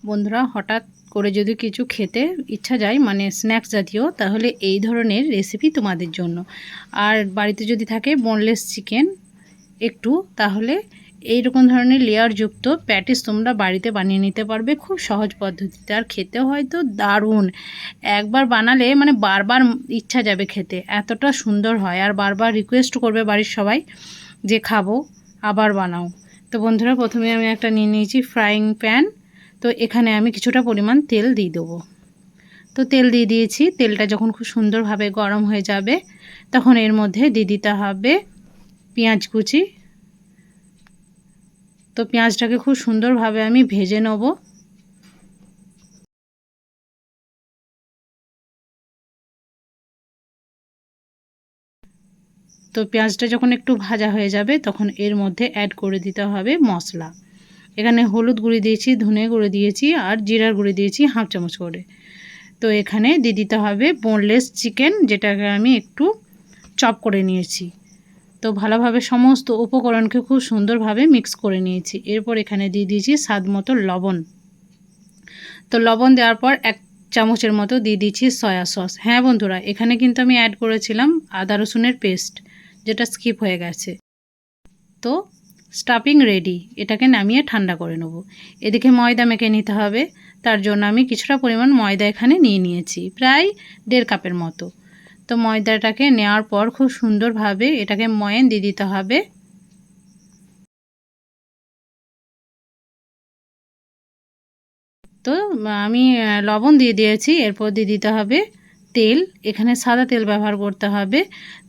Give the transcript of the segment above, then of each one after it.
বন্ধুরা, হঠাৎ করে যদি কিছু খেতে ইচ্ছা যায়, মানে স্ন্যাক্স জাতীয়, তাহলে এই ধরনের রেসিপি তোমাদের জন্য। আর বাড়িতে যদি থাকে বোনলেস চিকেন একটু, তাহলে এইরকম ধরনের লেয়ারযুক্ত প্যাটিস তোমরা বাড়িতে বানিয়ে নিতে পারবে খুব সহজ পদ্ধতিতে। আর খেতে হয়তো দারুণ, একবার বানালে মানে বারবার ইচ্ছা যাবে খেতে, এতটা সুন্দর হয়। আর বারবার রিকোয়েস্ট করবে বাড়ির সবাই যে খাবো, আবার বানাও। তো বন্ধুরা, প্রথমে আমি একটা নিয়ে নিয়েছি ফ্রাইং প্যান। তো এখানে আমি কিছুটা পরিমাণ তেল দিয়ে দেবো। তো তেল দিয়ে দিয়েছি। তেলটা যখন খুব সুন্দরভাবে গরম হয়ে যাবে, তখন এর মধ্যে দিয়ে দিতে হবে পেঁয়াজ কুচি। তো পেঁয়াজটাকে খুব সুন্দরভাবে আমি ভেজে নেব। তো পেঁয়াজটা যখন একটু ভাজা হয়ে যাবে, তখন এর মধ্যে অ্যাড করে দিতে হবে মশলা। এখানে হলুদ গুঁড়ি দিয়েছি, ধনে গুঁড়ি দিয়েছি, আর জিরার গুঁড়ি দিয়েছি হাফ চামচ করে। তো এখানে দিয়ে দিতে হবে বোনলেস চিকেন, যেটাকে আমি একটু চপ করে নিয়েছি। তো ভালোভাবে সমস্ত উপকরণকে খুব সুন্দরভাবে মিক্স করে নিয়েছি। এরপর এখানে দিয়ে দিয়েছি স্বাদ মতো লবণ। তো লবণ দেওয়ার পর 1 চামচের মতো দিয়ে দিচ্ছি সয়া সস। হ্যাঁ বন্ধুরা, এখানে কিন্তু আমি অ্যাড করেছিলাম আদা রসুনের পেস্ট, যেটা স্কিপ হয়ে গেছে। তো স্টাফিং রেডি, এটাকে নামিয়ে ঠান্ডা করে নেব। এদিকে ময়দা মেখে নিতে হবে। তার জন্য আমি কিছুটা পরিমাণ ময়দা এখানে নিয়ে নিয়েছি, প্রায় 1.5 কাপের মতো। তো ময়দাটাকে নেওয়ার পর খুব সুন্দরভাবে এটাকে ময়ান দিয়ে দিতে হবে। তো আমি লবণ দিয়ে দিয়েছি। এরপর দিয়ে দিতে হবে তেল। এখানে সাদা তেল ব্যবহার করতে হবে।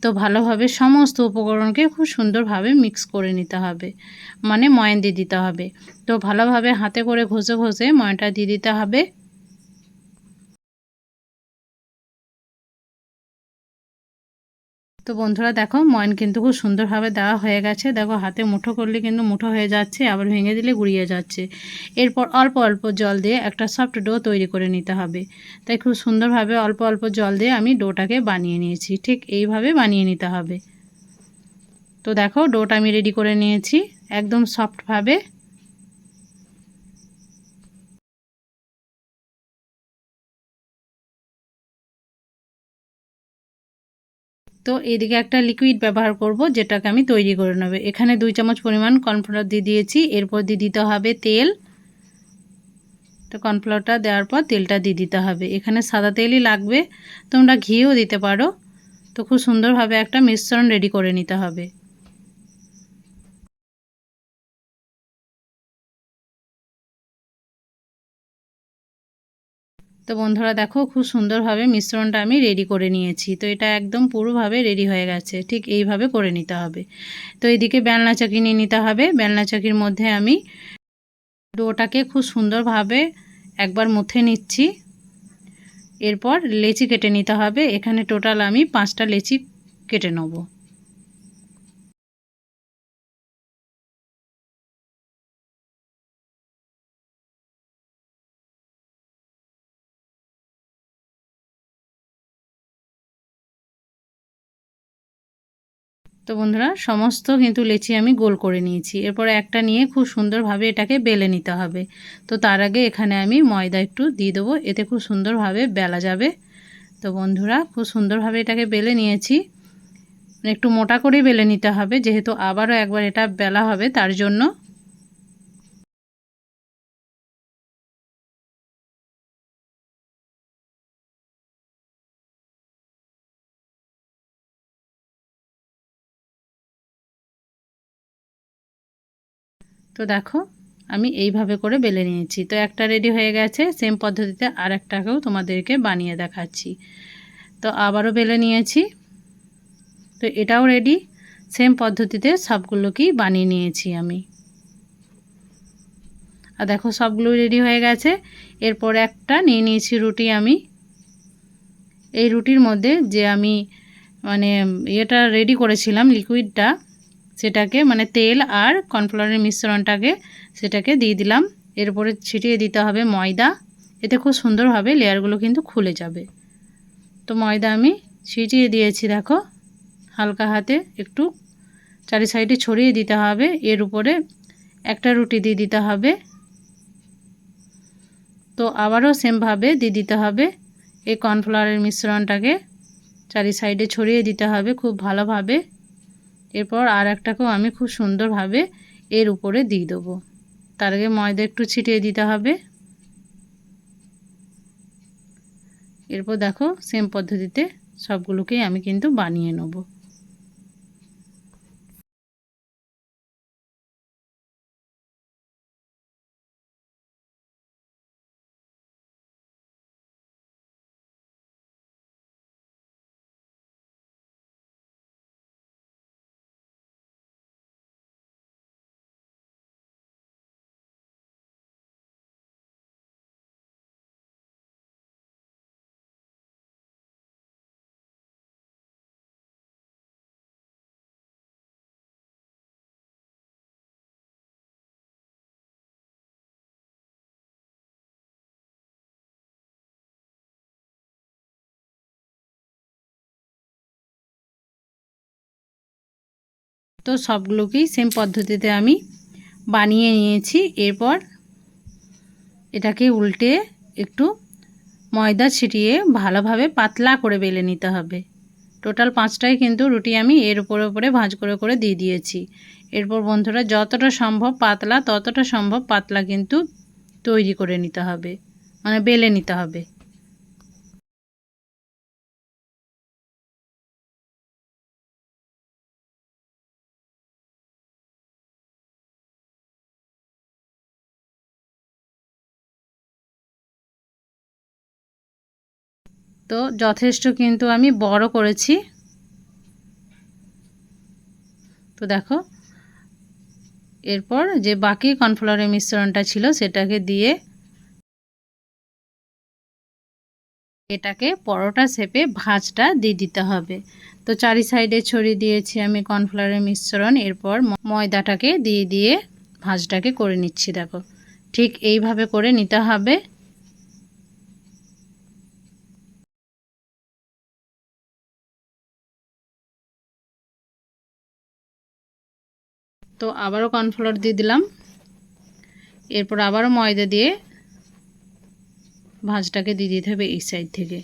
তো ভালোভাবে সমস্ত উপকরণকে খুব সুন্দরভাবে মিক্স করে নিতে হবে, মানে ময়ান দিয়ে দিতে হবে। তো ভালোভাবে হাতে করে ঘষে ঘষে ময়ানটা দিয়ে দিতে হবে। তো বন্ধুরা দেখো, ময়ান কিন্তু খুব সুন্দরভাবে দেওয়া হয়ে গেছে। দেখো, হাতে মুঠো করলে কিন্তু মুঠো হয়ে যাচ্ছে, আবার ভেঙে দিলে গুঁড়িয়ে যাচ্ছে। এরপর অল্প অল্প জল দিয়ে একটা সফট ডো তৈরি করে নিতে হবে। তাই খুব সুন্দরভাবে অল্প অল্প জল দিয়ে আমি ডোটাকে বানিয়ে নিয়েছি। ঠিক এইভাবে বানিয়ে নিতে হবে। তো দেখো, ডোটা আমি রেডি করে নিয়েছি একদম সফটভাবে। তো এইদিকে একটা লিকুইড ব্যবহার করব, যেটাকে আমি তৈরি করে নেব। এখানে 2 চামচ পরিমাণ কর্নফ্লাওয়ার দিয়ে দিয়েছি। এরপর দিয়ে দিতে হবে তেল। তো কর্নফ্লাওয়ারটা দেওয়ার পর তেলটা দিয়ে দিতে হবে। এখানে সাদা তেলই লাগবে, তোমরা ঘিও দিতে পারো। তো খুব সুন্দরভাবে একটা মিশ্রণ রেডি করে নিতে হবে। তো বন্ধুরা দেখো, খুব সুন্দরভাবে মিশ্রণটা আমি রেডি করে নিয়েছি। তো এটা একদম পুরোভাবে রেডি হয়ে গেছে। ঠিক এইভাবে করে নিতে হবে। তো এইদিকে বেলনা চাকি নিয়ে নিতে হবে। বেলনা চাকির মধ্যে আমি ডোটাকে খুব সুন্দরভাবে একবার মুথে নিচ্ছি। এরপর লেচি কেটে নিতে হবে। এখানে টোটাল আমি 5টা লেচি কেটে নেব। তো বন্ধুরা, সমস্ত কিন্তু লেচি আমি গোল করে নিয়েছি। এরপর একটা নিয়ে খুব সুন্দরভাবে এটাকে বেলে নিতে হবে। তো তার আগে এখানে আমি ময়দা একটু দিয়ে দেবো, এতে খুব সুন্দরভাবে বেলা যাবে। তো বন্ধুরা, খুব সুন্দরভাবে এটাকে বেলে নিয়েছি। একটু মোটা করেই বেলে নিতে হবে, যেহেতু আবারও একবার এটা বেলা হবে, তার জন্য। তো দেখো, আমি এইভাবে করে বেলে নিয়েছি। তো একটা রেডি হয়ে গেছে। সেম পদ্ধতিতে আর একটাকেও তোমাদেরকে বানিয়ে দেখাচ্ছি। তো আবারও বেলে নিয়েছি। তো এটাও রেডি। সেম পদ্ধতিতে সবগুলোকেই বানিয়ে নিয়েছি আমি। আর দেখো, সবগুলো রেডি হয়ে গেছে। এরপর একটা নিয়ে নিয়েছি রুটি আমি। এই রুটির মধ্যে যে আমি মানে এটা রেডি করেছিলাম লিকুইডটা, সেটাকে মানে তেল আর কর্নফ্লাওয়ারের মিশ্রণটাকে সেটাকে দিয়ে দিলাম। এরপরে ছিটিয়ে দিতে হবে ময়দা। এতে খুব সুন্দরভাবে লেয়ারগুলো কিন্তু খুলে যাবে। তো ময়দা আমি ছিটিয়ে দিয়েছি। দেখো, হালকা হাতে একটু চারি সাইডে ছড়িয়ে দিতে হবে। এর উপরে একটা রুটি দিয়ে দিতে হবে। তো আবারও সেমভাবে দিয়ে দিতে হবে এই কর্নফ্লাওয়ারের মিশ্রণটাকে, চারি সাইডে ছড়িয়ে দিতে হবে খুব ভালোভাবে। এরপর আর একটাকেও আমি খুব সুন্দরভাবে এর উপরে দিয়ে দেবো। তার আগে ময়দা একটু ছিটিয়ে দিতে হবে। এরপর দেখো সেম পদ্ধতিতে সবগুলোকেই আমি কিন্তু বানিয়ে নেব। তো সবগুলোকেই সেম পদ্ধতিতে আমি বানিয়ে নিয়েছি। এরপর এটাকে উল্টে একটু ময়দা ছিটিয়ে ভালোভাবে পাতলা করে বেলে নিতে হবে। টোটাল 5টাই কিন্তু রুটি আমি এর উপরে ভাঁজ করে করে দিয়ে দিয়েছি। এরপর বন্ধুরা যতটা সম্ভব পাতলা ততটা সম্ভব পাতলা কিন্তু তৈরি করে নিতে হবে, মানে বেলে নিতে হবে। তো যথেষ্ট কিন্তু আমি বড় করেছি। তো দেখো এরপর যে বাকি কর্নফ্লাওয়ারের মিশ্রণটা ছিল সেটাকে দিয়ে এটাকে পরোটা শেপে ভাঁজটা দিয়ে দিতে হবে। তো চারি সাইডে ছড়িয়ে দিয়েছি আমি কর্নফ্লাওয়ারের মিশ্রণ। এরপর ময়দাটাকে দিয়ে দিয়ে ভাঁজটাকে করে নিচ্ছি। দেখো ঠিক এইভাবে করে নিতে হবে। তো আবারও কর্নফ্লাওয়ার দিয়ে দিলাম। এরপর আবারও ময়দা দিয়ে ভাঁজটাকে দিয়ে দিতে হবে এই সাইড থেকে।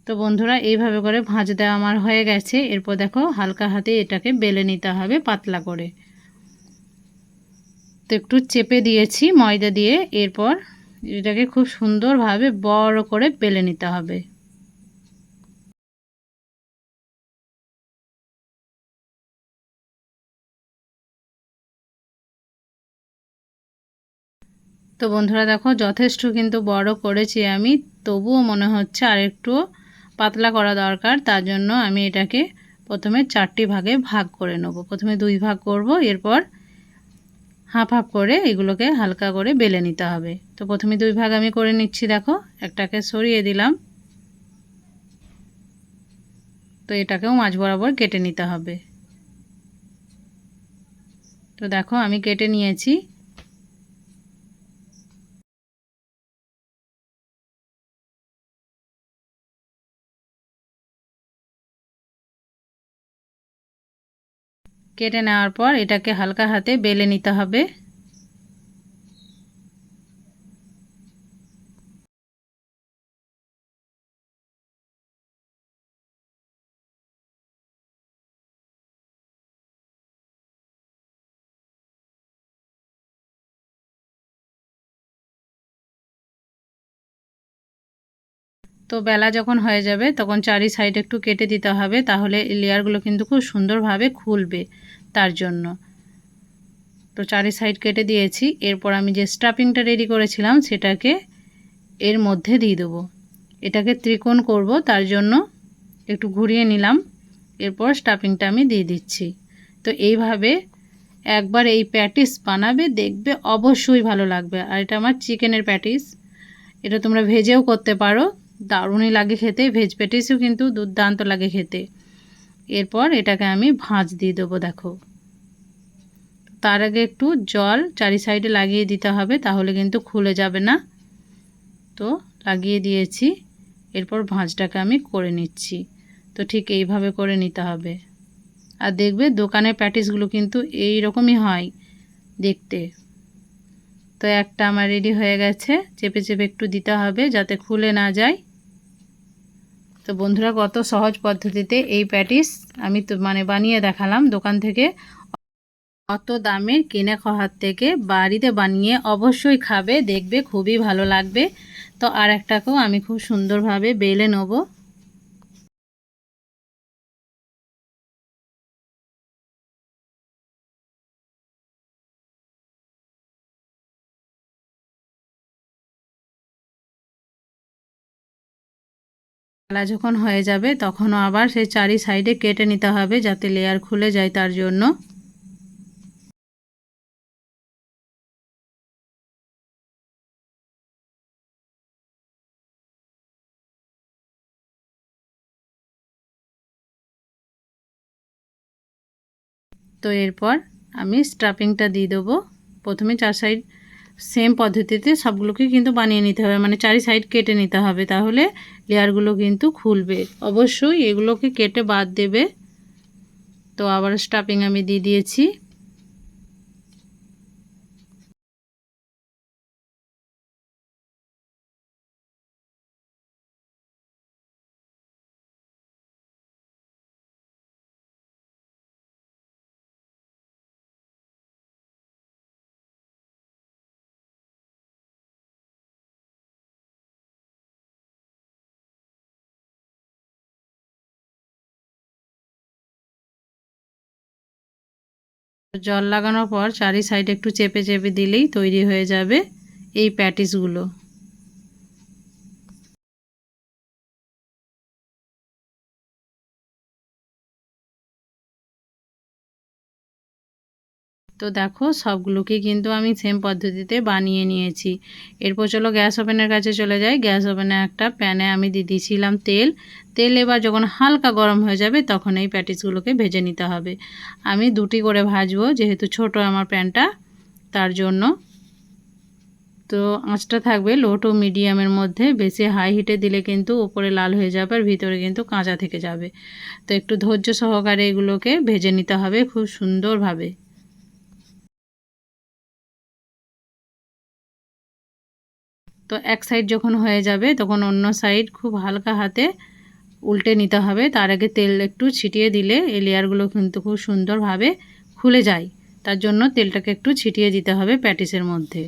তো বন্ধুরা এইভাবে করে ভাঁজ দেওয়া আমার হয়ে গেছে। এরপর দেখো হালকা হাতে এটাকে বেলে নিতে হবে পাতলা করে। তো একটু চেপে দিয়েছি ময়দা দিয়ে। এরপর এটাকে খুব সুন্দরভাবে বড় করে বেলে নিতে হবে। তো বন্ধুরা দেখো যথেষ্ট কিন্তু বড় করেছি আমি, তবুও মনে হচ্ছে আর একটু পাতলা করা দরকার। তার জন্য আমি এটাকে প্রথমে 4টি ভাগে ভাগ করে নেব। প্রথমে 2 ভাগ করব, এরপর হাফ হাফ করে এগুলোকে হালকা করে বেলে নিতে হবে। তো প্রথমে 2 ভাগ আমি করে নিচ্ছি। দেখো একটাকে সরিয়ে দিলাম। তো এটাকেও মাঝ বরাবর কেটে নিতে হবে। তো দেখো আমি কেটে নিয়েছি। কেটে নেওয়ার পর এটাকে হালকা হাতে বেলে নিতে হবে। তো বেলা যখন হয়ে যাবে তখন চারি সাইড একটু কেটে দিতে হবে, তাহলে এই লেয়ারগুলো কিন্তু খুব সুন্দরভাবে খুলবে তার জন্য। তো চারি সাইড কেটে দিয়েছি। এরপর আমি যে স্টাফিংটা রেডি করেছিলাম সেটাকে এর মধ্যে দিয়ে দেবো। এটাকে ত্রিকোণ করব, তার জন্য একটু ঘুরিয়ে নিলাম। এরপর স্টাফিংটা আমি দিয়ে দিচ্ছি। তো এইভাবে একবার এই প্যাটিস বানাবে, দেখবে অবশ্যই ভালো লাগবে। আর এটা আমার চিকেনের প্যাটিস। এটা তোমরা ভেজেও করতে পারো, দারুণই লাগে খেতে। ভেজ প্যাটিসও কিন্তু দুর্দান্ত লাগে খেতে। এরপর এটাকে আমি ভাঁজ দিয়ে দেবো। দেখো, তার আগে একটু জল চারি সাইডে লাগিয়ে দিতে হবে, তাহলে কিন্তু খুলে যাবে না। তো লাগিয়ে দিয়েছি। এরপর ভাঁজটাকে আমি করে নিচ্ছি। তো ঠিক এইভাবে করে নিতে হবে। আর দেখবে দোকানের প্যাটিসগুলো কিন্তু এই রকমই হয় দেখতে। তো একটা আমার রেডি হয়ে গেছে। চেপে চেপে একটু দিতে হবে যাতে খুলে না যায়। তো বন্ধুরা, কত সহজ পদ্ধতিতে এই প্যাটিস আমি তো বানিয়ে দেখালাম দোকান থেকে। অত দামের কিনে খাওয়ার থেকে বাড়িতে বানিয়ে অবশ্যই খাবে, দেখবে খুবই ভালো লাগবে। তো আর একটাকেও আমি খুব সুন্দরভাবে বেলে নেব। বেলা যখন হয়ে যাবে তখনও আবার সেই চারি সাইডে কেটে নিতে হবে যাতে লেয়ার খুলে যায়, তার জন্য। তো এরপর আমি স্টাফিংটা দিয়ে দেবো। প্রথমে চার সাইড সেম পদ্ধতিতে সবগুলোকে কিন্তু বানিয়ে নিতে হবে, চারি সাইড কেটে নিতে হবে, তাহলে লেয়ারগুলো কিন্তু খুলবে। অবশ্যই এগুলোকে কেটে বাদ দেবে। তো আবার স্টাফিং আমি দিয়ে দিয়েছি। জল লাগানোর পর চারি সাইড একটু চেপে চেপে দিলেই তৈরি হয়ে যাবে এই প্যাটিসগুলো। তো দেখো, সবগুলোকে কিন্তু আমি সেম পদ্ধতিতে বানিয়ে নিয়েছি। এরপর চলো গ্যাস ওভেনের কাছে চলে যাই। গ্যাস ওভেনে একটা প্যানে আমি দিয়ে দিয়েছিলাম তেল। তেল এবার যখন হালকা গরম হয়ে যাবে তখন এই প্যাটিসগুলোকে ভেজে নিতে হবে। আমি দুটি করে ভাজবো, যেহেতু ছোট আমার প্যানটা, তার জন্য। তো আঁচটা থাকবে লো টু মিডিয়ামের মধ্যে। বেশি হাই হিটে দিলে কিন্তু উপরে লাল হয়ে যাবে আর ভিতরে কিন্তু কাঁচা থেকে যাবে। তো একটু ধৈর্য সহকারে এগুলোকে ভেজে নিতে হবে খুব সুন্দরভাবে। তো এক সাইড যখন হয়ে যাবে তখন অন্য সাইড খুব হালকা হাতে উল্টে নিতে হবে। তার আগে তেল একটু ছিটিয়ে দিলে এই লেয়ারগুলো কিন্তু খুব সুন্দরভাবে খুলে যায়, তার জন্য তেলটাকে একটু ছিটিয়ে দিতে হবে প্যাটিসের মধ্যে।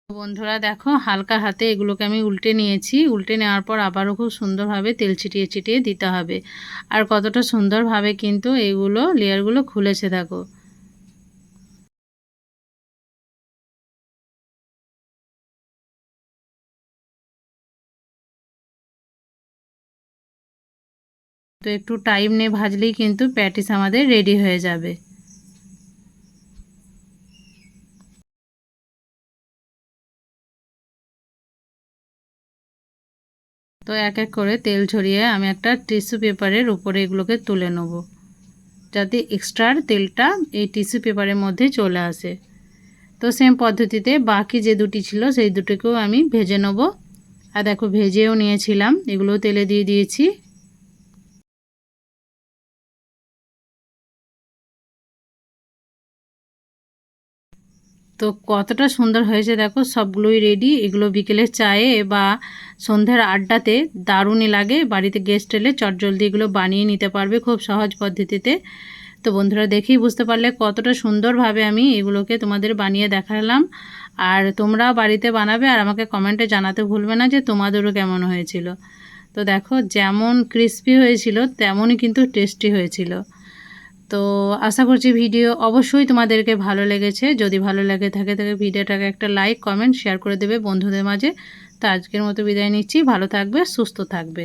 বন্ধুরা দেখো, হালকা হাতে এগুলোকে আমি উল্টে নিয়েছি। উল্টে নেওয়ার পর আবারও খুব সুন্দরভাবে তেল ছিটিয়ে ছিটিয়ে দিতে হবে। আর কতটা সুন্দরভাবে কিন্তু এগুলো লেয়ারগুলো খুলেছে দেখো। তো একটু টাইম নিয়ে ভাজলেই কিন্তু প্যাটিস আমাদের রেডি হয়ে যাবে। তো এক এক করে তেল ছড়িয়ে আমি একটা টিস্যু পেপারের উপরে এগুলোকে তুলে নেব, যাতে এক্সট্রার তেলটা এই টিস্যু পেপারের মধ্যে চলে আসে। তো সেম পদ্ধতিতে বাকি যে দুটি ছিল সেই দুটোকেও আমি ভেজে নেব। আর দেখো, ভেজেও নিয়েছিলাম, এগুলো তেলে দিয়ে দিয়েছি। তো কতটা সুন্দর হয়েছে দেখো, সবগুলোই রেডি। এগুলো বিকেলের চায়ে বা সন্ধ্যার আড্ডাতে দারুণই লাগে। বাড়িতে গেস্ট এলে চটজলদি এগুলো বানিয়ে নিতে পারবে খুব সহজ পদ্ধতিতে। তো বন্ধুরা, দেখেই বুঝতে পারলে কতটা সুন্দরভাবে আমি এগুলোকে তোমাদের বানিয়ে দেখালাম। আর তোমরা বাড়িতে বানাবে আর আমাকে কমেন্টে জানাতে ভুলবে না যে তোমাদেরও কেমন হয়েছিল। তো দেখো, যেমন ক্রিস্পি হয়েছিল তেমনই কিন্তু টেস্টি হয়েছিল। তো তো আশা করছি ভিডিও অবশ্যই তোমাদেরকে ভালো লেগেছে। যদি ভালো লাগে থাকে ভিডিওটাকে একটা লাইক কমেন্ট শেয়ার করে দেবে বন্ধুদের মাঝে। তো আজকের মতো বিদায় নিচ্ছি। ভালো থাকবে, সুস্থ থাকবে।